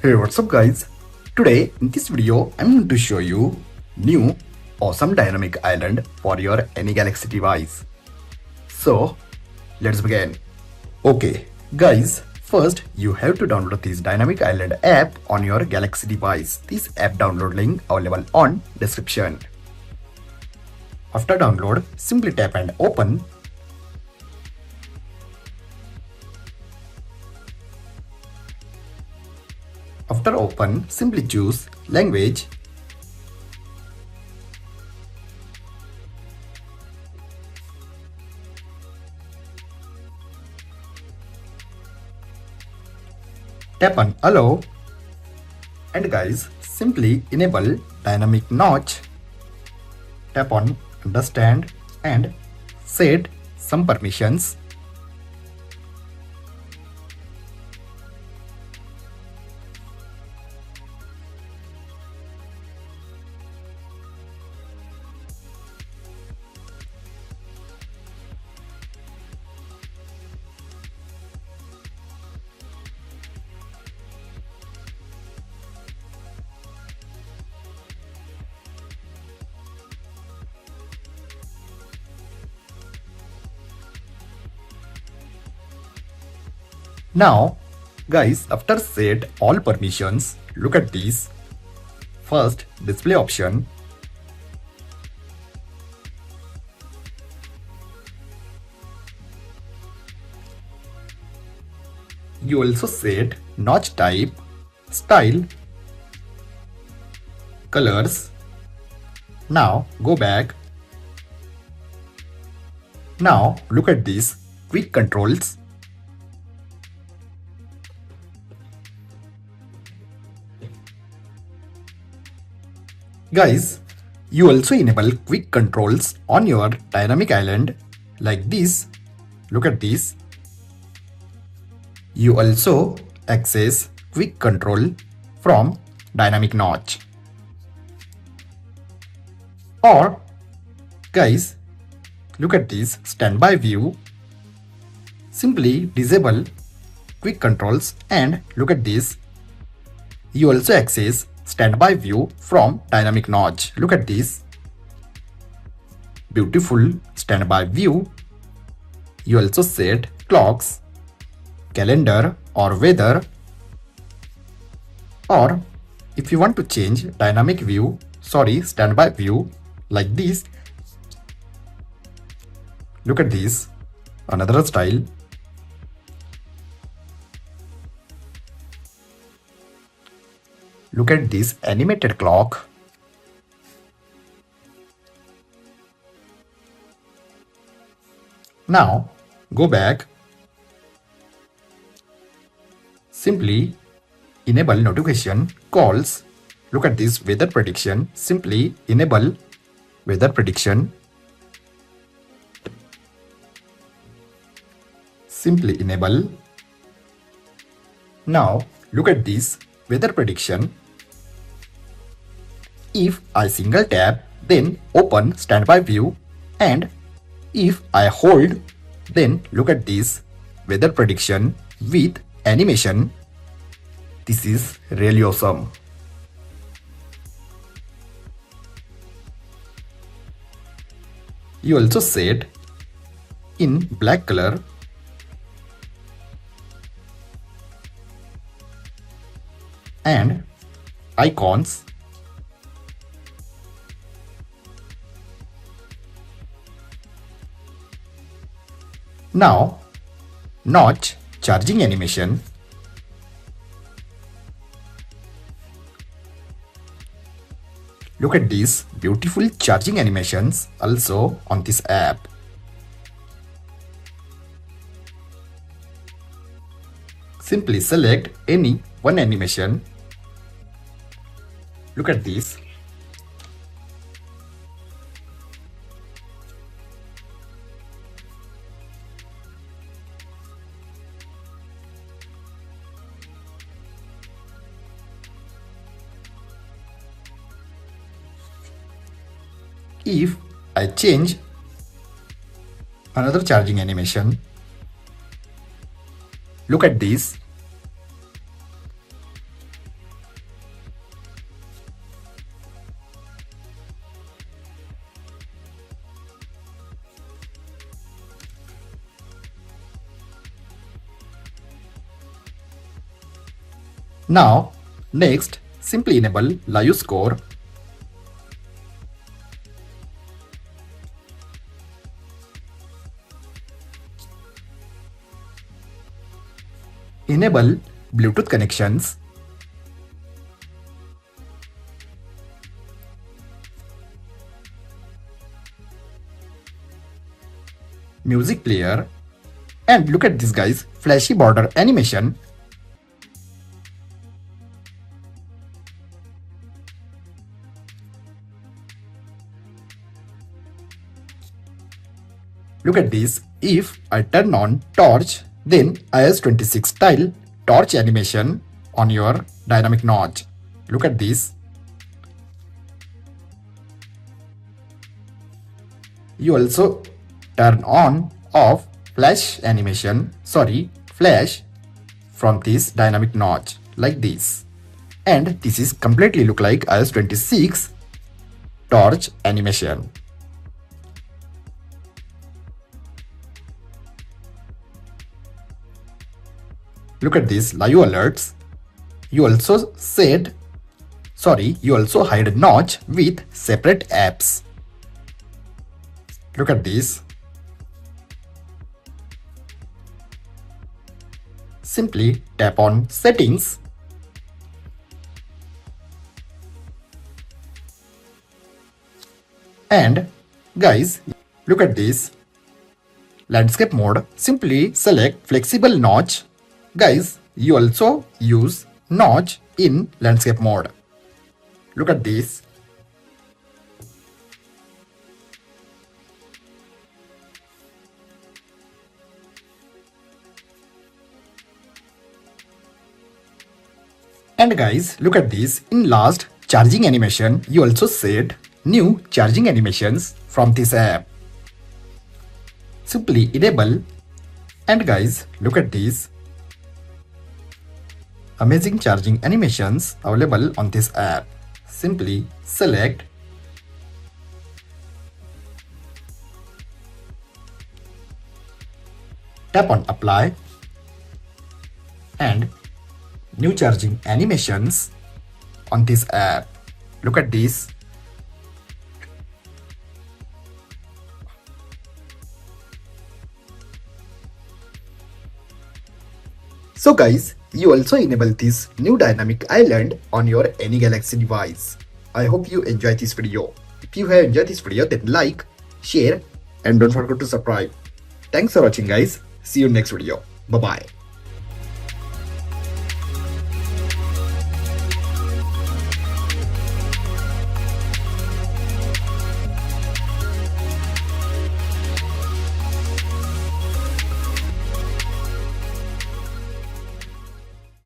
Hey, what's up guys? Today in this video I'm going to show you new awesome dynamic island for your any Galaxy device. So let's begin. Okay guys, first you have to download this dynamic island app on your Galaxy device. This app download link available on description. After download, simply tap and open. After open, simply choose language. Tap on allow. And guys, simply enable dynamic notch. Tap on understand and set some permissions. Now guys, after set all permissions, look at this. First, display option. You also set notch type, style, colors. Now go back. Now look at this quick controls. Guys, you also enable quick controls on your dynamic island like this. Look at this. You also access quick control from dynamic notch. Or guys, look at this standby view. Simply disable quick controls and look at this. You also access standby view from dynamic notch. Look at this beautiful standby view. You also set clocks, calendar or weather. Or if you want to change standby view like this, look at this, another style. Look at this animated clock. Now go back. Simply enable notification calls. Look at this weather prediction. Simply enable weather prediction. Simply enable. Now look at this weather prediction. If I single tap, then open standby view, and if I hold, then look at this weather prediction with animation. This is really awesome. You also set in black color. And icons. Now notch charging animation. Look at these beautiful charging animations also on this app. Simply select any one animation. Look at this. If I change another charging animation, look at this. Now, next, simply enable live score. Enable Bluetooth connections. Music player. And look at this guys, flashy border animation. Look at this, if I turn on torch, then iOS 26 style torch animation on your dynamic notch. Look at this. You also turn on off flash from this dynamic notch like this. And this is completely look like iOS 26 torch animation. Look at this live alerts. You also hide notch with separate apps. Look at this. Simply tap on settings. And guys, look at this. Landscape mode. Simply select flexible notch. Guys, you also use notch in landscape mode. Look at this. And guys, look at this. In last charging animation, you also set new charging animations from this app. Simply enable. And guys, look at this. Amazing charging animations available on this app. Simply select. Tap on apply. And new charging animations on this app. Look at this. So guys, you also enable this new dynamic island on your any Galaxy device. I hope you enjoyed this video. If you have enjoyed this video, then like, share and don't forget to subscribe. Thanks for watching guys. See you next video. Bye bye.